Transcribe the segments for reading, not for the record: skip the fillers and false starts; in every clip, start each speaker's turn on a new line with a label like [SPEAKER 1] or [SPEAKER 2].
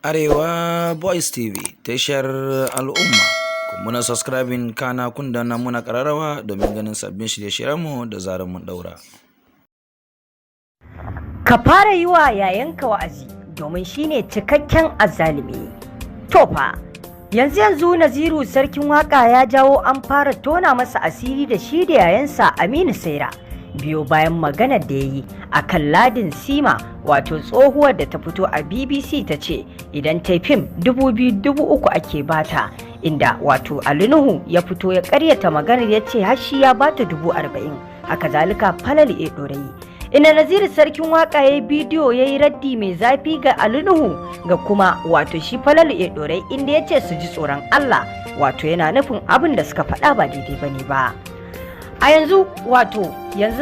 [SPEAKER 1] Arewa Boys TV tashar al'umma. Ku muna subscribing kana kun danna muna kararrawa domin ganin sabbin shirye-shiryenmu da zarar mun daura.
[SPEAKER 2] Ka fara yi wa yayanka wa'azi domin shine cikakken azzalumi. To fa, yanzu Naziru sarkin waka ya jawo an fara tona masa asiri da shi da yayansa Aminu Saira. Biyo bayan maganar da ya yi a kan Ladin Sima, wato tsohuwar da ta fito a BBC ta ce idan ta fim 2,000-3,000 ake bata, inda wato Ali Nuhu ya fito ya karyata maganar ya ce har shi ya bata 40,000. Haka zalika Falalu A Dorayi, inda Naziru sarkin waka ya yi bidiyo ya yi raddi mai zafi ga Ali Nuhu ga kuma wato shi Falalu A Dorayi, inda ya ce su ji tsoron Allah, wato yana nufin abin da suka faɗa ba daidai bane ba. A yanzu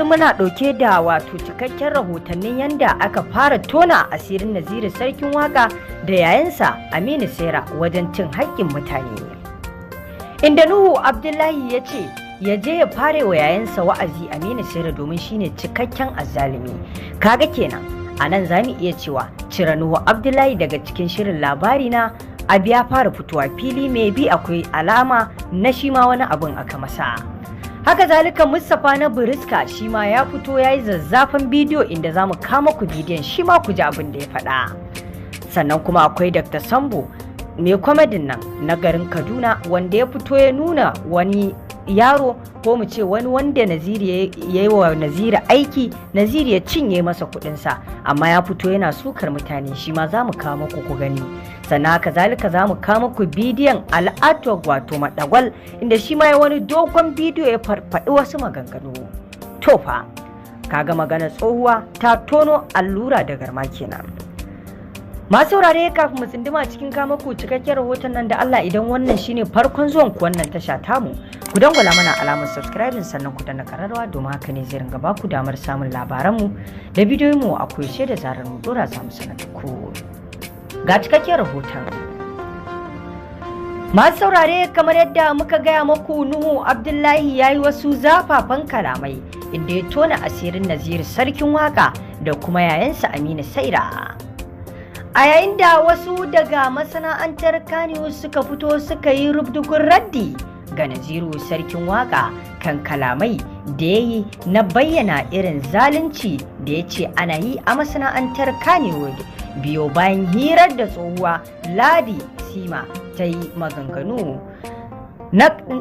[SPEAKER 2] muna ɗauke da wato cikakken rahotannin yadda aka fara tona asirin Naziru sarkin waka da yayansa Aminu Saira wajen cin haƙƙin mutane. Inda Nuhu Abdullahi ya ce ya je ya fare wa yayansa wa'azi Aminu Saira domin shine cikakken azzalumi. Kaga kenan a nan za mu iya cewa cire Nuhu Abdullahi daga cikin shirin labari na abu ya fara fitowa fili, mai bi akwai alama na shi ma wani abun aka masa. Haka zalika Mustapha na Buriska shi ma ya fito ya yi zazzafan bidiyo inda za mu kama ku bidiyon shi ma ku ji abin da ya faɗa. Sannan kuma akwai Dr. Sambo mai kwamadin nan na garin Kaduna wanda ya fito ya nuna wani yaro ko mu ce wani wanda Naziru ya yi wa Naziru aiki, Naziru ya cinye masa kuɗinsa, amma ya fito yana sukar mutane, shi ma za mu kama ku gani. Sannan haka zalika za mu kama ku bidiyon Al'atog wato Madagwal, inda shi ma ya wani dogon bidiyo ya farfaɗi wasu maganganu. To fa, kaga magana tsohuwa ta tono allura da garma kenan. Masu saurare, kafin mu tsinduma cikin kama ku cikakken rahoton nan da Allah, idan wannan shine farkon zuwan ku wannan tasha tamu, ku dangwala mana alamar subscribing sannan ku danna kararrawa domin haka ne zai ringa ba ku damar samun labaranmu da bidiyoyinmu a koyaushe da zarar mu dora za mu sanar da ku. Ga cikakken rahoton. Masu saurare, kamar yadda muka gaya muku, Nuhu Abdullahi ya yi wasu zafafan kalamai inda ya tona asirin Naziru sarkin waka da kuma yayansa Aminu Saira. A yayin da wasu daga masana'antar Kannywood suka fito suka yi rubdugun raddi ga Naziru sarkin waka kan kalamai da ya yi na bayyana irin zalunci da ya ce ana yi a masana'antar Kannywood, biyo bayan hirar da tsohuwa Ladi Sima ta yi maganganu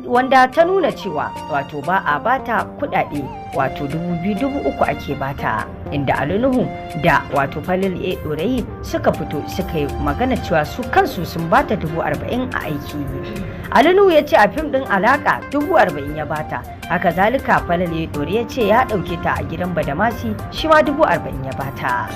[SPEAKER 2] wanda ta nuna cewa wato ba a bata kudade, wato 2,000-3,000 ake bata, inda Ali Nuhu da wato Falalu A Dorayi suka fito suka yi magana cewa su kansu sun bata 40,000 a aiki. Ali Nuhu ya ce a fim din Alaka 40,000 ya bata. Haka zalika Falalu A Dorayi ya ce ya dauke ta a gidan Badamasi, shi ma 40,000 ya bata.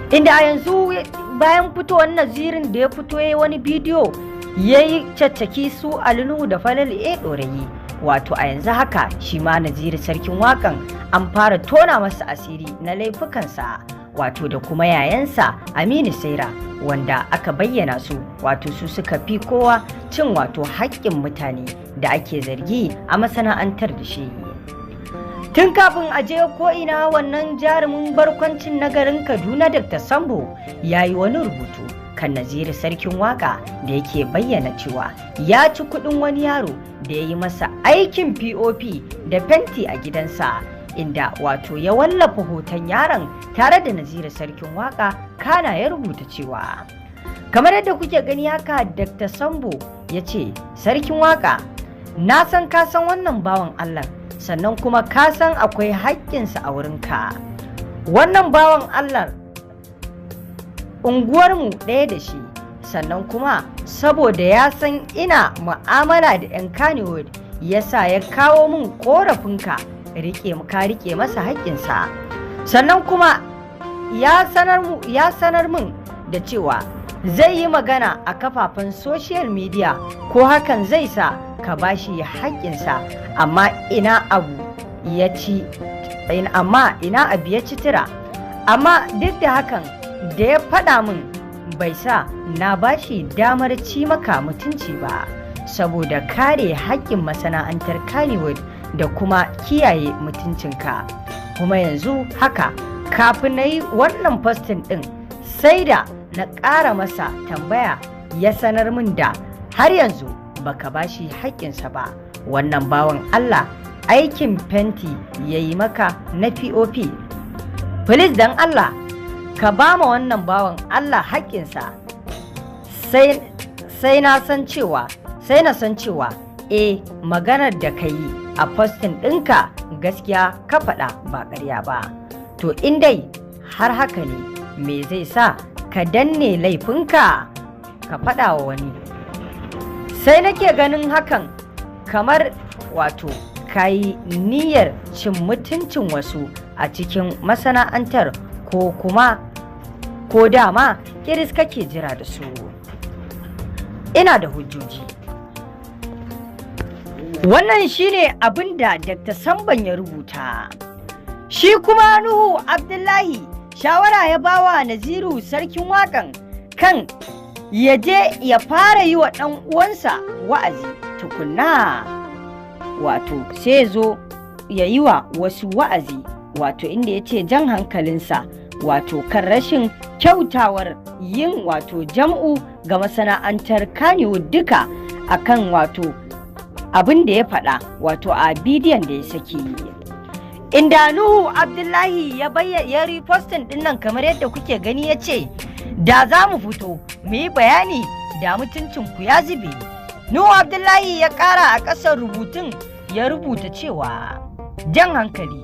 [SPEAKER 2] Inda a yanzu bayan fitowar Nazirin da ya fito ya wani bidiyo ya yi caccaki su Ali Nuhu da Falalu A Dorayi, wato a yanzu haka shi ma Naziru sarkin wakan an fara tona masa asiri na laifukansa, wato da kuma yayansa Aminu Saira, wanda aka bayyana su wato su suka fi kowa cin wato haƙƙin mutane da ake zargi a masana'antar da shi. Tun kafin a je ko'ina, wannan jarumin barkwancin na garin Kaduna Dr. Sambo ya yi wani rubutu kan Naziru sarkin waka da yake bayyana cewa ya ci kuɗin wani yaro da ya yi masa aikin POP da fenti a gidansa, inda wato ya wallafa hoton yaron tare da Naziru sarkin waka, kana ya rubuta cewa kamar yadda kuke gani haka. Dr. Sambo ya ce, sarkin waka, na san ka san wannan bawan Allah, sannan kuma ka san akwai haƙƙinsa a wurinka. Wannan bawan Allah unguwarmu ɗaya da shi, sannan kuma saboda ya san ina mu'amala da 'yan Kannywood yasa ya kawo min ƙorafinka ka riƙe masa haƙƙinsa, sannan kuma ya sanar min da cewa zai yi magana a kafafen social media ko hakan zai sa ka bashi haƙƙinsa, amma ina abu ya ci tira, amma duk da hakan da ya faɗa min bai sa na bashi damar ci maka mutunci ba, saboda kare haƙƙin masana'antar Kannywood da kuma kiyaye mutuncinka. Kuma yanzu haka kafin na yi wannan postin ɗin sai da na ƙara masa tambaya ya sanar min da har yanzu baka bashi haƙƙinsa ba. Wannan bawan Allah aikin fenti ya yi maka na POP. Please dan Allah ka ba ma wannan bawan Allah haƙƙinsa. Sai na san cewa maganar da ka yi a postin ɗinka gaskiya ka faɗa ba ƙarya ba. To in dai har haka ne me zai sa ka danne laifinka ka faɗa wa wani? Sai nake ganin hakan kamar wato ka yi niyyar cin mutuncin wasu a cikin masana'antar ko dama kiris kake jira da su. Ina da hujjoji. Wannan shine abin da Dr. Samban ya rubuta. Shi kuma Nuhu Abdullahi shawara ya bawa Naziru sarkin waƙan kan ya je ya fara yi wa ɗan uwansa wa'azi tukunna, wato sai zo ya yi wa wasu wa'azi, wato inda ya ce jan hankalinsa wato kan rashin kyautawar yin wato jam'u ga masana'antar Kannywood duka akan wato abin da ya faɗa wato a bidiyon da ya saki. Inda Nuhu Abdullahi ya repostin ɗin nan kamar yadda kuke gani, ya ce da za mu fito mu yi bayani da mutuncinku ya zube. Nuhu Abdullahi ya ƙara a ƙasar rubutun ya rubuta cewa jan hankali.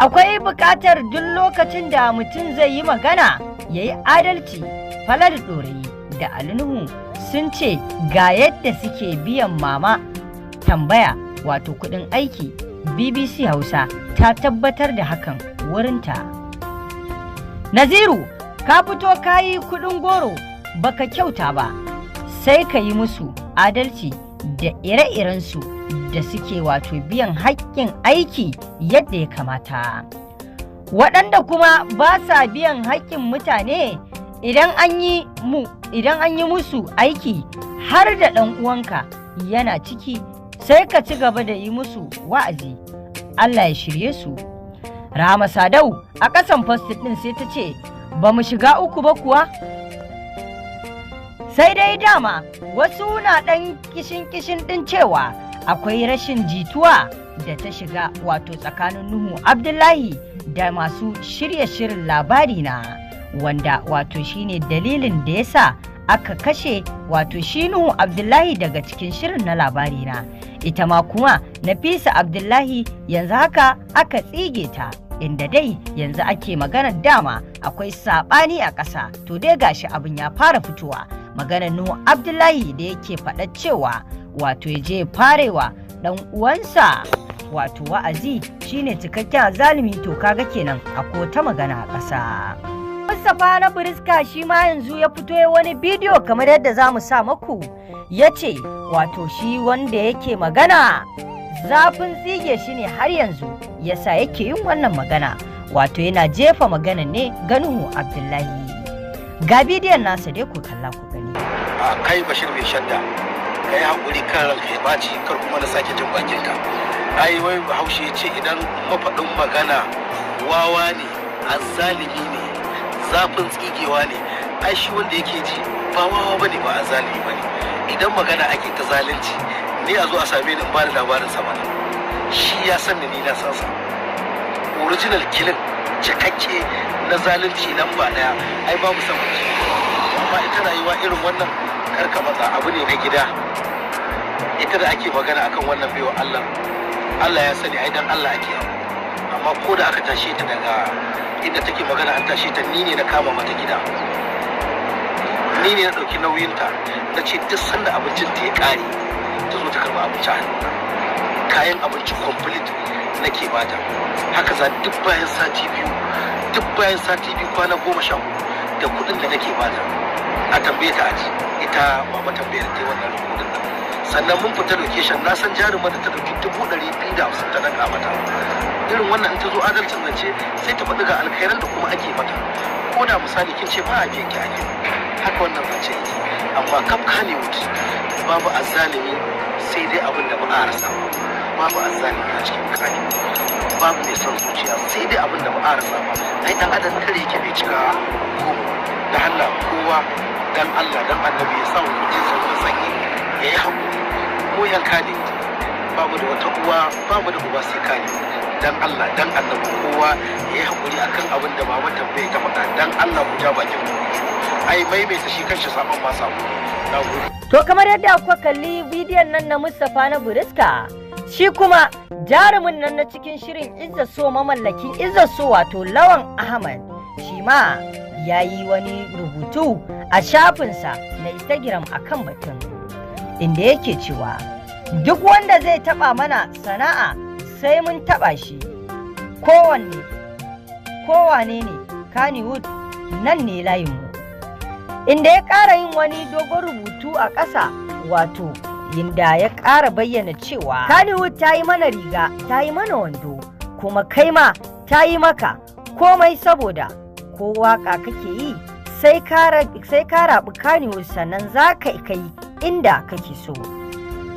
[SPEAKER 2] Akwai buƙatar duk lokacin da mutum zai yi magana ya yi adalci. Falar Ɗorayi da Ali Nuhu sun ce ga yadda suke biyan mama tambaya wato kuɗin aiki. BBC Hausa ta tabbatar da hakan wurinta. Naziru, ka fito ka yi kuɗin goro baka kyauta ba, sai ka yi musu adalci da ire-irensu da suke wato biyan haƙƙin aiki yadda ya kamata. Waɗanda kuma ba sa biyan haƙƙin mutane idan an yi musu aiki har da ɗan uwanka yana ciki, sai ka ci gaba da yi musu wa'azi. Allah ya shirye su. Rahama Sadau a ƙasan postit ɗin sai ta ce ba mu shiga uku ba kuwa? Sai dai dama wasu na ɗan kishin ɗin cewa akwai rashin jituwa da ta shiga wato tsakanin Nuhu Abdullahi da masu shirya shirin labari na, wanda wato shine dalilin da ya sa aka kashe wato shi Nuhu Abdullahi daga cikin shirin na labari na. Ita ma kuma Nafisa Abdullahi yanzu haka aka tsige ta, inda dai yanzu ake maganar dama akwai saɓani a ƙasa. To dai gashi abin ya fara fitowa, maganar Nuhu Abdullahi da yake faɗa cewa wato ya je farewa ɗan uwansa wato wa'azi shine cikakken zalimi. To kaga kenan akwai ta magana a ƙasa. Mustapha na Biriska shi ma yanzu ya fito ya wani bidiyo kamar yadda za mu sa maku, ya ce wato shi wanda yake magana zafin tsige shi ne har yanzu yasa yake yin wannan magana, wato yana jefa magana ne ga Nuhu Abdullahi. Ga bidiyon nasa dai ku kalla ku gani.
[SPEAKER 3] A kai Bashir mai shadda, ka yi haƙuri kan ranka ya ɓaci, kar kuma na sake jin bakinka. Ai wai Bahaushe ya ce idan mafaɗin magana wawa ne, azzalimi ne, zafin tsigewa ne. Ai shi wanda yake ji ba wawa bane ba azzalimi bane. Idan magana ake ta zalunci ni a zo a same ni in ba da labarin sa mana. Shi ya san ni na san sa. Original killing cikakke na zalunci nan ba daya ai babu sama shi. Amma ita rayuwa irin wannan karka matsa, abu ne na gida. Ita da ake magana akan wannan baiwa Allah ya sani ai dan Allah ake abu. Amma ko da aka tashe ta daga inda take magana an tashe ta, ni ne na kama mata gida, ni ne na ɗauki nauyinta, na ce duk sanda abincin ta ya ƙare ta zo ta karɓi abinci a hannuna, kayan abinci complete nake bata. Haka za duk bayan sati biyu kwana 14 da kuɗin da nake bata a tambaye ta aji. Ita mama tambayar ta wannan kuɗin nan. Sannan mun fita location, na san jarumar da ta ɗauki 250 ta daka mata. Irin wannan in ta zo adalcin zance sai ta faɗi ga alkhairan da kuma ake mata. Ko da misali kin ce ba a biyan ki ake, haka wannan zance yake. Amma kam Kannywood babu azzalimi sai dai abin da ba a rasa. babu azzalimi a cikin kani, babu mai son zuciya, sai dai abin da ba a rasa ba. Ai dan adam kare yake bai cika goma da Allah, kowa dan Allah dan annabi ya samu mutum sauran sanyi ya yi haƙuri. Mu yan kani babu da wata uwa, babu da uba sai kani. Dan Allah dan annabi kowa ya yi haƙuri akan abin da mama tambaye ta faɗa. Dan Allah ku ja bakin ku. Ai maimaita shi kanshi sabon ma sabo. Na gode.
[SPEAKER 2] To kamar yadda kuka kalli bidiyon nan na Mustapha na Buriska, shi kuma jarumin nan na cikin shirin Izza So mamallakin Izza So wato Lawan Ahmad, shi ma ya yi wani rubutu a shafinsa na Instagram akan batun, inda yake cewa duk wanda zai taba mana sana'a sai mun taba shi, kowane ne Kannywood nan ne layinmu. Inda ya ƙara yin wani dogon rubutu a ƙasa, wato inda ya ƙara bayyana cewa Kannywood ta yi mana riga, ta yi mana wando, kuma kai ma ta yi maka komai, saboda ko waƙa kake yi sai ka raɓi Kannywood sannan za ka kai inda kake so.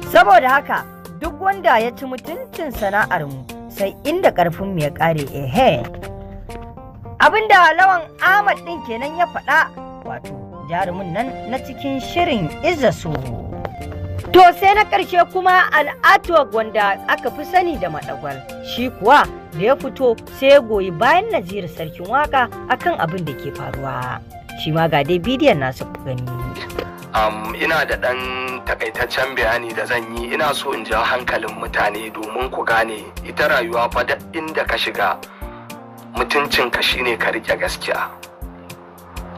[SPEAKER 2] Saboda haka duk wanda ya ci mutuncin sana'armu sai inda ƙarfinmu ya ƙare. Abinda Lawan Ahmad ɗin kenan ya faɗa, wato jarumin nan na cikin shirin Izza So. To sai na ƙarshe kuma Al'atwag wanda aka fi sani da Madagwal, shi kuwa da ya fito sai ya goyi bayan Naziru sarkin waka akan abin da ke faruwa. Shi ma ga dai bidiyon nasu ku gani.
[SPEAKER 4] Ina da ɗan takaitaccen bayani da zan yi. Ina so in ja hankalin mutane domin ku gane ita rayuwa fa da inda ka shiga mutuncinka shine ka riƙe gaskiya.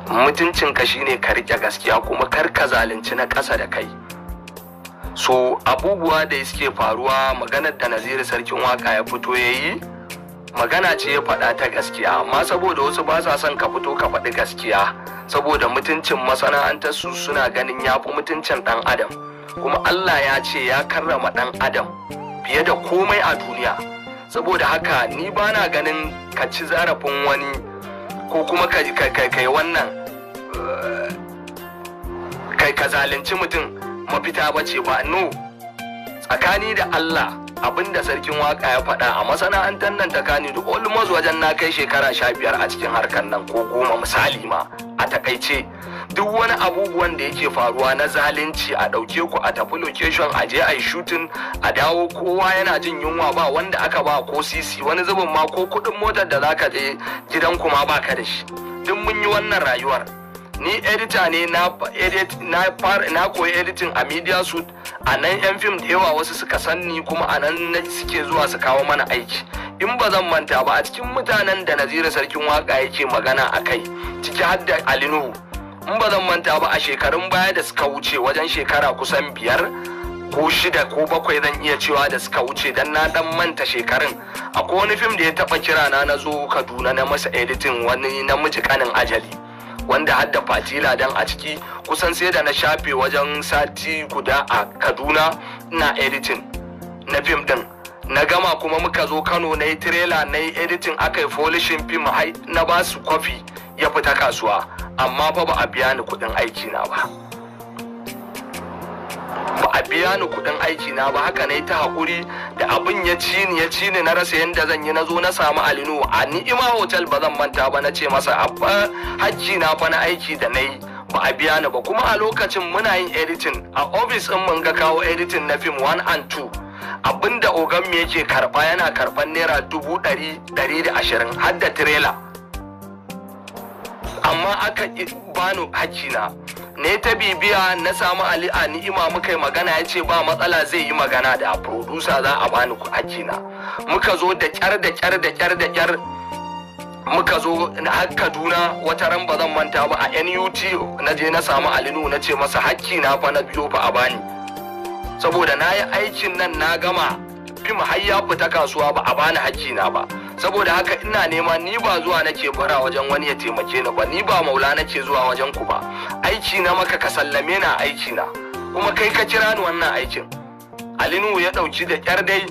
[SPEAKER 4] Mutuncinka shine ka riƙe gaskiya, kuma kar ka zalunci na ƙasa da kai. So abubuwa da suke faruwa, maganar da Naziru sarkin waka ya fito ya yi magana ce ya faɗa ta gaskiya, amma saboda wasu ba sa son ka fito ka faɗi gaskiya, saboda mutuncin masana'antar su suna ganin ya fi mutuncin ɗan adam, kuma Allah ya ce ya karrama ɗan adam fiye da komai a duniya. Saboda haka ni ba na ganin ka ci zarafin wani ko kuma kai wannan kai ka zalunci mutum mafita bace ba. No, tsakani da Allah abinda sarkin waka ya faɗa a masana'antar nan ta kani da almost wajen na kai shekara 15 a cikin harkar nan ko 10 misali ma. A takaice duk wani abubuwan da yake faruwa na zalunci, a ɗauke ku a tafi location, a je a yi shooting, a dawo kowa yana jin yunwa, ba wanda aka ba ko sisi, wani zubin ma ko kuɗin motar da zaka je gidan kuma baka da shi. Duk mun yi wannan rayuwar. Ni edita ne, na koyi editing a Media Suit. A nan yan fim da yawa wasu suka sanni, kuma a nan suke zuwa su kawo mana aiki. In ba zan manta ba, a cikin mutanen da Naziru sarkin waka yake magana a kai, ciki har da Ali Nuhu, in ba zan manta ba a shekarun baya da suka wuce, wajen shekara kusan 5 ko 6 ko 7 zan iya cewa da suka wuce, dan na dan manta shekarun. Akwai wani fim da ya taba kira na zo Kaduna na masa editing, wani namiji kanin ajali, wanda har da Fatila dan a ciki. Kusan sai da na shafe wajen sati guda a Kaduna ina editing na fim din. Na gama kuma muka zo Kano, na yi trailer, na yi editing, aka yi polishing film, na ba su kwafi ya fita kasuwa, amma fa ba a biya ni kuɗin aiki na ba. Ba a biya ni kuɗin aiki na ba. Haka na yi ta haƙuri da abin ya ci ni na rasa yadda zan yi. Na zo na samu Ali Nuhu a Ni'ima Hotel, ba zan manta ba, na ce masa abba hajji na fa na aiki da na yi ba a biya ni ba. Kuma a lokacin muna yin editing a office ɗin, mun ga kawo editing na film 1 and 2. Abinda ogan me yake karba, yana karban naira 100-120 har da trailer, amma aka bani hakina. Ne ta bibiya, na samu Ali a Ni'ima, muka yi magana, ya ce ba matsala zai yi magana da producer za a bani hakina. Muka zo da kyar muka zo har Kaduna. Wata ran ba zan manta ba, a NUT na je na samu Ali Nuhu, na ce masa hakina fa na biyo fa a bani, saboda na yi aikin nan na gama fim har ya fita kasuwa ba a bani hakkina ba. Saboda haka ina nema, ni ba zuwa nake bara wajen wani ya taimake ni ba, ni ba maula nake zuwa wajen ku ba. Aiki na maka ka sallame na aiki na, kuma kai ka kira ni wannan aikin. Ali Nuhu ya dauki da kyar dai,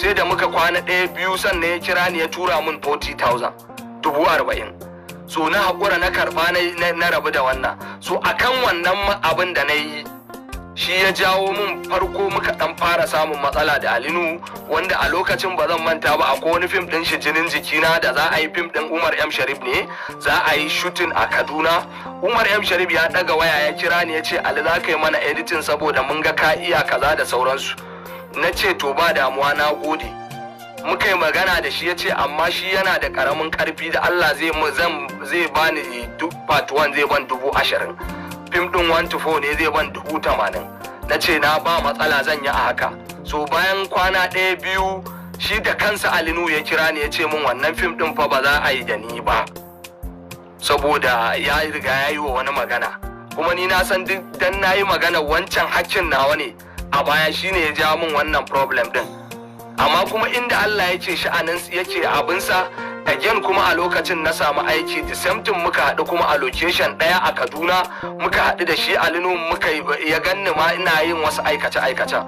[SPEAKER 4] sai da muka kwana 1-2 sannan ya kira ni ya tura min 40,000, 40,000. So na haƙura na karɓa na rabu da wannan. So akan wannan abin da na yi shi ya jawo min farko muka dan fara samun matsala da Alinu, wanda a lokacin ba zan manta ba akwai wani fim din shi jinin jikina da za a yi, fim din Umar M Sharif ne za a yi shooting a Kaduna. Umar M Sharif ya daga waya ya kira ni ya ce Ali za ka yi mana editing saboda mun ga ka iya kaza da sauransu. Na ce to ba damuwa, na gode. Muka yi magana da shi ya ce amma shi yana da karamin karfi da Allah zai bani duk part 1 zai ban 20,000. Fim din 1 to 4 ne zai ban 80,000. Na ce na ba matsala, zan yi a haka. So bayan kwana ɗaya biyu shi da kansa Alinu ya kira ni ya ce min wannan fim din fa ba za a yi da ni ba, saboda ya riga ya yi wa wani magana, kuma ni na san duk dan na yi magana wancan hakkin nawa ne a baya, shine ya ja min wannan problem din. Amma kuma inda Allah ya ce sha'anin yake abinsa, again kuma a lokacin na samu aiki the same thing, muka haɗu kuma a location ɗaya a Kaduna, muka haɗu da shi Alinu, muka ya ganni ma ina yin wasu aikace-aikace.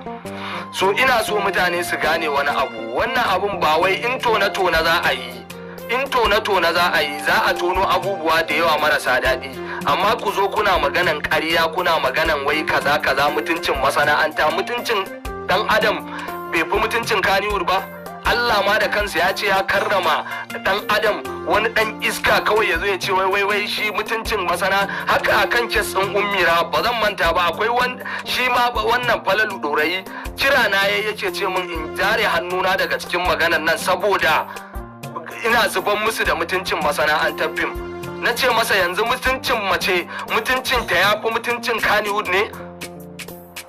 [SPEAKER 4] So ina so mutane su gane wani abu, wannan abun ba wai in tona za a yi, in tona za a yi, za a tono abubuwa da yawa marasa daɗi, amma ku zo kuna maganan ƙarya, kuna maganan wai kaza mutuncin masana'anta, mutuncin ɗan adam bai fi mutuncin Kannywood ba. Allah ma da kansa ya ce ya karrama dan adam, wani dan iska kawai ya zo ya ce wai shi mutuncin masana. Haka akan kes din Ummira ba zan manta ba, akwai shi ma wannan Falalu Dorayi kira na yake ce min in jare hannuna daga cikin maganar nan saboda ina zuban musu da mutuncin masana'antar fim. Na ce masa yanzu mutuncin mace mutuncin ta yafi mutuncin Kannywood ne?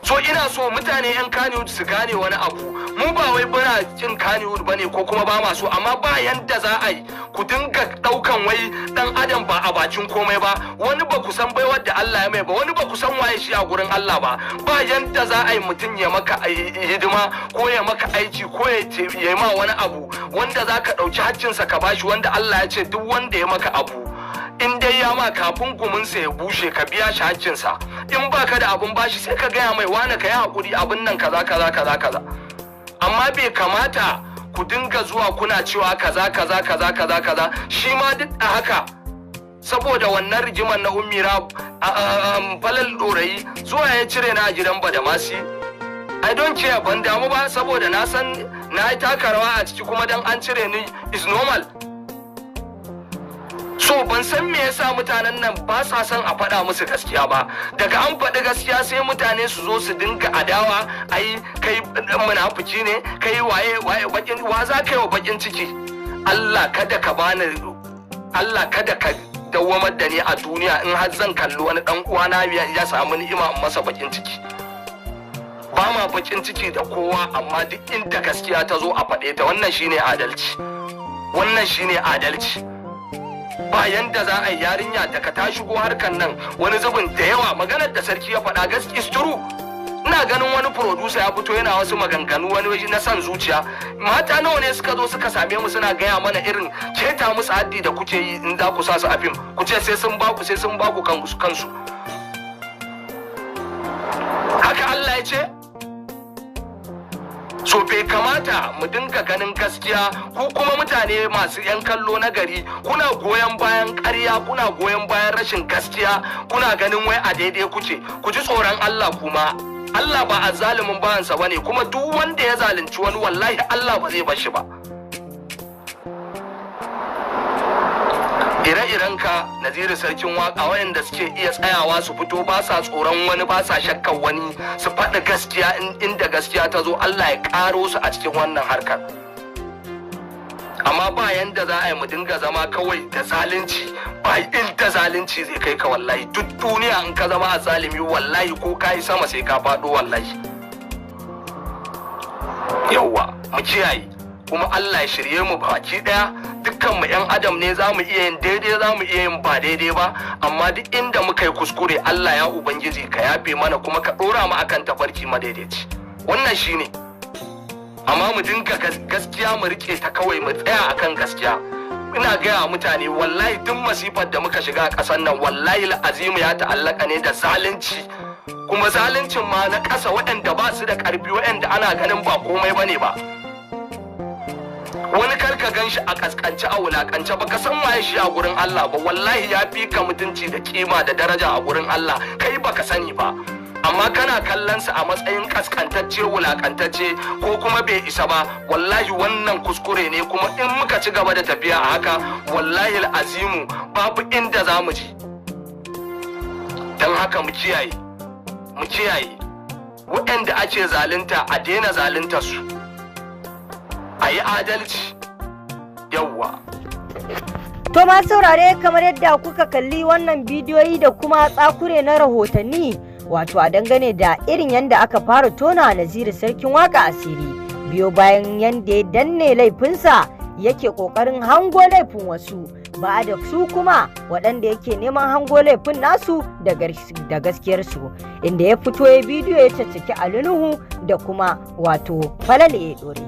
[SPEAKER 4] So ina so mutane 'yan Kannywood su gane wani abu, mu ba wai muna kin Kannywood bane ko kuma ba masu, amma ba yanda za a yi ku dinga daukan wai dan adam ba a bakin komai ba. Wani ba ku san baiwar da Allah ya mai ba, wani ba ku san waye shi a gurin Allah ba yanda za a yi mutum ya maka hidima ko ya maka aiki ko ya yi ma wani abu wanda za ka ɗauki haƙƙinsa ka bashi, wanda Allah ya ce duk wanda ya maka abu in dai ya ma kafin guminsa ya bushe ka biya shi haƙƙinsa. In baka da abun bashi sai ka gaya mai wane ka yi haƙuri abin nan kaza. Amma bai kamata ku dinga zuwa kuna cewa kaza. Shi ma duk da haka saboda wannan rigimar na Ummira Falal Dorayi zuwa ya cire na a gidan Badamasi. I don't care, ban damu ba saboda na san na yi taka rawa a ciki, kuma dan an cire ni is normal. So ban san me yasa mutanen nan ba sa son a faɗa musu gaskiya ba. Daga an faɗi gaskiya sai mutane su zo su dinga adawa, ai kai munafiki ne, kai waye bakin wa za ka yi wa bakin ciki. Allah kada ka dawwamar da ni a duniya in har zan kalli wani dan uwana ya samu ni'ima in masa bakin ciki. Ba ma bakin ciki da kowa, amma duk inda gaskiya ta zo a faɗe ta, wannan shine adalci. Ba yanda za a yi yarinya daga ta shigo harkan nan wani zubin da yawa maganar da sarki ya faɗa gaskiya is true. Ina ganin wani producer ya fito yana wasu maganganu wani waje na san zuciya. Mata nawa ne suka zo suka same mu suna gaya mana irin keta musu haddi da kuke yi in za ku sa su a fim, ku ce sai sun baku kansu. Haka Allah ya ce? So bai kamata mu dinga ganin gaskiya, ku kuma mutane masu 'yan kallo na gari kuna goyon bayan ƙarya, kuna goyon bayan rashin gaskiya, kuna ganin wai a daidai kuce. Ku ji tsoron Allah kuma. Allah ba a zalimin bayansa bane, kuma duk wanda ya zalunci wani wallahi Allah ba zai bar shi ba. Ire-iren ka Naziru sarkin waka wayanda suke iya tsayawa su fito, ba sa tsoron wani, ba sa shakkan wani, su faɗi gaskiya inda gaskiya ta zo. Allah ya ƙaro su a cikin wannan harkar. Amma ba yanda za a yi mu dinga zama kawai da zalunci, ba inda zalunci zai kai ka wallahi. Duk duniya in ka zama a zalimi wallahi ko ka yi sama sai ka faɗo wallahi. Yawwa mu kiyaye, kuma Allah ya shirye mu baki ɗaya. Dukkan mu 'yan adam ne, za mu iya yin daidai, za mu iya yin ba daidai ba, amma duk inda muka yi kuskure Allah ya Ubangiji ka yafe mana kuma ka ɗora mu akan tafarki madaidaici. Wannan shine. Amma mu dinga gaskiya mu rike ta kawai, mu tsaya akan gaskiya. Ina gaya mutane wallahi duk masifar da muka shiga a ƙasar nan wallahi azimu ya ta'allaka ne da zalunci, kuma zaluncin ma na ƙasa waɗanda ba su da ƙarfi, waɗanda ana ganin ba komai bane ba. Wani karka gan shi a kaskance a wulakance, baka san waye shi a gurin Allah ba, wallahi ya fi ka mutunci da kima da daraja a gurin Allah, kai baka sani ba. amma kana kallon sa a matsayin kaskantacce wulakantacce ko kuma bai isa ba, wallahi wannan kuskure ne, kuma in muka ci gaba da tafiya a haka wallahi azimu babu inda za mu ji. Don haka mu kiyaye waɗanda ake zalunta a daina zalunta su, a yi adalci. Yawwa.
[SPEAKER 2] To ma saurare, kamar yadda kuka kalli wannan bidiyoyi da kuma tsakure na rahotanni, wato a dangane da irin yadda aka fara tona Naziru sarkin waka asiri biyo bayan yadda ya danne laifinsa yake kokarin hango laifin wasu, ba da su kuma waɗanda yake neman hango laifin nasu da gaskiyarsu, inda ya fito ya bidiyo ya caccaki Alinuhu da kuma wato Falale ya ɗore.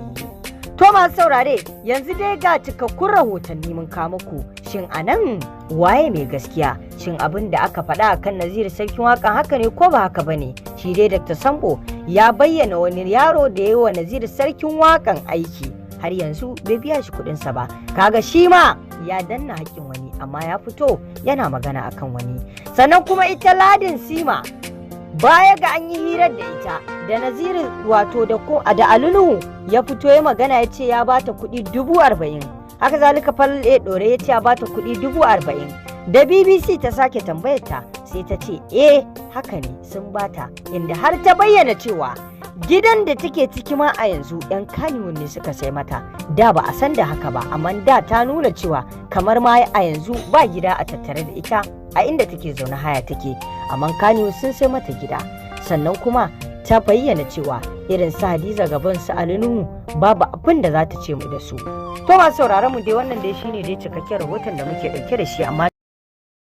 [SPEAKER 2] To masu saurare, yanzu dai ga cikakkun rahotanni mun kawo muku. Shin anan waye mai gaskiya? Shin abin da aka faɗa akan Naziru sarkin waƙan haka ne ko ba haka bane? Shi dai Dr. Sambo ya bayyana wani yaro da yayi wa Naziru sarkin waƙan aiki har yanzu bai biya shi kuɗinsa ba. Kaga shi ma ya danna haƙƙin wani, amma ya fito yana magana akan wani. Sannan kuma ita Ladin Sima, baya ga an yi hirar da ita da Naziru wato da Alinuhu ya fito ya magana ya ce ya bata kuɗi 40,000. Haka zalika Falale ɗore ya ce ya bata kuɗi 40,000. Da BBC ta sake tambayar ta sai ta ce haka ne sun bata, inda har ta bayyana cewa gidan da take ciki ma a yanzu 'yan Kannywood ne suka sai mata. Da ba a san da haka ba, amma da ta nuna cewa kamar ma a yanzu ba gida a tattare da ita a inda take zaune haya take, amma Kannywood sun sai mata gida. Sannan kuma ta bayyana cewa irin su Hadiza gaban su Alinuhu babu abin da za ta ce mu da su. To masu sauraron mu dai wannan dai shine dai cikakken rahoton da muke dauke da shi, amma